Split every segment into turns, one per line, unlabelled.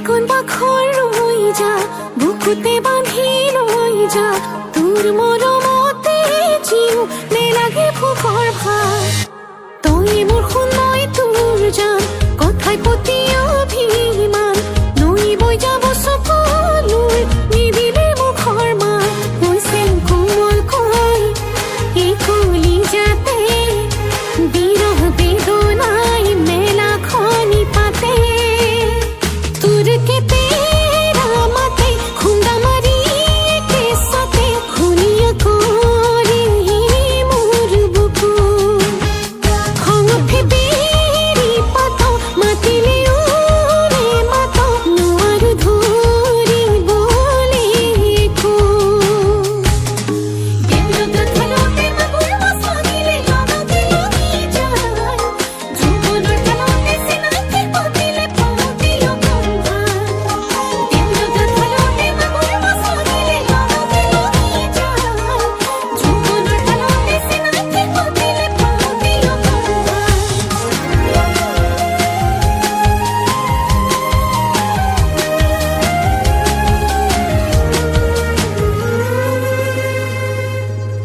কোন পাখর রই যা বুকুতে বাঁধি লই যা তোর মরমতে জিউ নে লাগে ফুকর ভাত তুই মোর শুনই তোর জান কথায় প্রতি অভিমান নই বই যাব সকলোৰ নিদিলে মুখৰ মান হৈছে কোমল কৈ এই কলি যাতে বিৰহ বেদনাই মেলা খনি পাতে তোৰ কেতে রামাতে খুন্দা মারি কেসাতে খুনিয়া করে মোর বুকু খং ফেবেরি পাতো মাতিলে ওরে মাতো নোয়ার ধরি বলে কো দেবলতা খেলোতে মাগুর মাসানিলে লাগাতে লাগি যায় জীবনের খেলোতে সিনাতে পতিলে পতিও গন্ধা দেবলতা খেলোতে মাগুর মাসানিলে লাগাতে লাগি যায় জীবনের খেলোতে সিনাতে পতিলে পতিও গন্ধা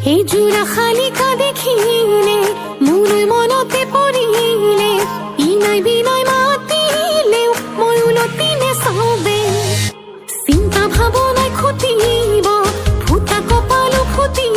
এই জোড়া খালিকা দেখিলে মোৰ মনতে পৰিলে ইনাই বিনাই মাতিলেও মই উলটিনে চাবে চিন্তা ভাৱনাই খুটিব ফুটা কপালো ফুটিব